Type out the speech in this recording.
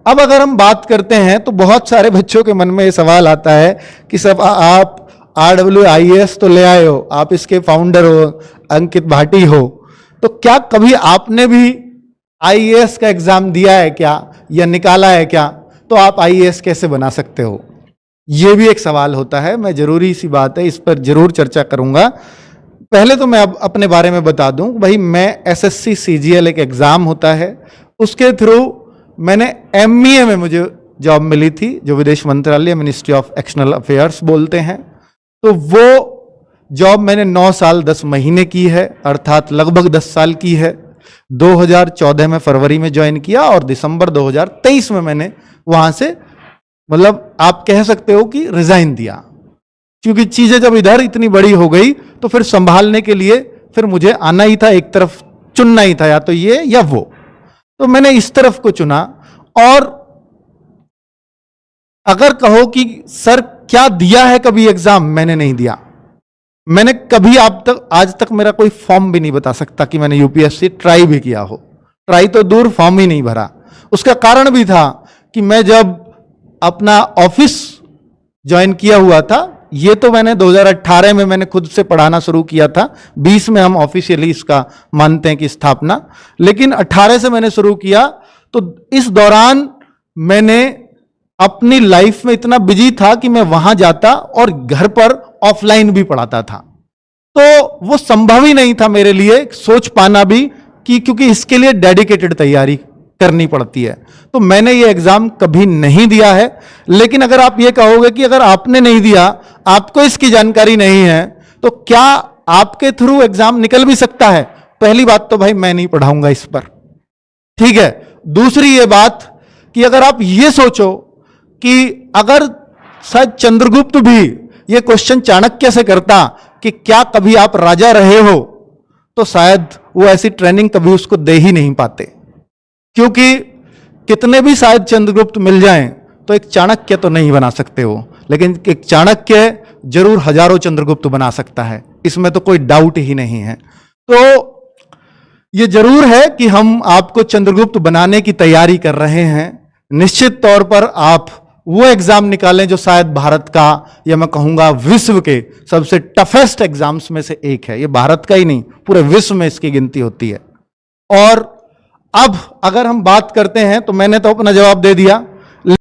अब अगर हम बात करते हैं तो बहुत सारे बच्चों के मन में ये सवाल आता है कि सब आप RWIAS तो ले आए हो, आप इसके फाउंडर हो, अंकित भाटी हो, तो क्या कभी आपने भी IAS का एग्जाम दिया है क्या या निकाला है क्या? तो आप IAS कैसे बना सकते हो? ये भी एक सवाल होता है। मैं जरूरी सी बात है, इस पर जरूर चर्चा करूंगा। पहले तो मैं अब अपने बारे में बता दूं, भाई मैं SSC CGL एक एग्जाम होता है, उसके थ्रू मैंने MEA में मुझे जॉब मिली थी, जो विदेश मंत्रालय, मिनिस्ट्री ऑफ एक्सटर्नल अफेयर्स बोलते हैं। तो वो जॉब मैंने 9 साल 10 महीने की है, अर्थात लगभग 10 साल की है। 2014 में फरवरी में ज्वाइन किया और दिसंबर 2023 में मैंने वहां से, मतलब आप कह सकते हो कि रिजाइन दिया, क्योंकि चीजें जब इधर इतनी बड़ी हो गई तो फिर संभालने के लिए फिर मुझे आना ही था, एक तरफ चुनना ही था, या तो ये या वो। तो मैंने इस तरफ को चुना। और अगर कहो कि सर क्या दिया है कभी एग्जाम, मैंने नहीं दिया। मैंने कभी आज तक मेरा कोई फॉर्म भी नहीं बता सकता कि मैंने UPSC ट्राई भी किया हो। ट्राई तो दूर, फॉर्म ही नहीं भरा। उसका कारण भी था कि मैं जब अपना ऑफिस ज्वाइन किया हुआ था, ये तो मैंने 2018 में मैंने खुद से पढ़ाना शुरू किया था, 20 में हम ऑफिशियली इसका मानते हैं कि स्थापना, लेकिन 18 से मैंने शुरू किया। तो इस दौरान मैंने अपनी लाइफ में इतना बिजी था कि मैं वहां जाता और घर पर ऑफलाइन भी पढ़ाता था। तो वो संभव ही नहीं था मेरे लिए सोच पाना भी कि, क्योंकि इसके लिए डेडिकेटेड तैयारी करनी पड़ती है। तो मैंने ये एग्जाम कभी नहीं दिया है। लेकिन अगर आप ये कहोगे कि अगर आपने नहीं दिया, आपको इसकी जानकारी नहीं है, तो क्या आपके थ्रू एग्जाम निकल भी सकता है? पहली बात तो भाई मैं नहीं पढ़ाऊंगा इस पर, ठीक है। दूसरी ये बात कि अगर आप ये सोचो कि अगर शायद चंद्रगुप्त भी ये क्वेश्चन चाणक्य से करता कि क्या कभी आप राजा रहे हो, तो शायद वो ऐसी ट्रेनिंग कभी उसको दे ही नहीं पाते। क्योंकि कितने भी शायद चंद्रगुप्त मिल जाएं तो एक चाणक्य तो नहीं बना सकते हो, लेकिन एक चाणक्य जरूर हजारों चंद्रगुप्त बना सकता है, इसमें तो कोई डाउट ही नहीं है। तो ये जरूर है कि हम आपको चंद्रगुप्त बनाने की तैयारी कर रहे हैं। निश्चित तौर पर आप वो एग्जाम निकालें जो शायद भारत का, या मैं कहूंगा विश्व के सबसे टफेस्ट एग्जाम्स में से एक है। ये भारत का ही नहीं, पूरे विश्व में इसकी गिनती होती है। और अब अगर हम बात करते हैं, तो मैंने तो अपना जवाब दे दिया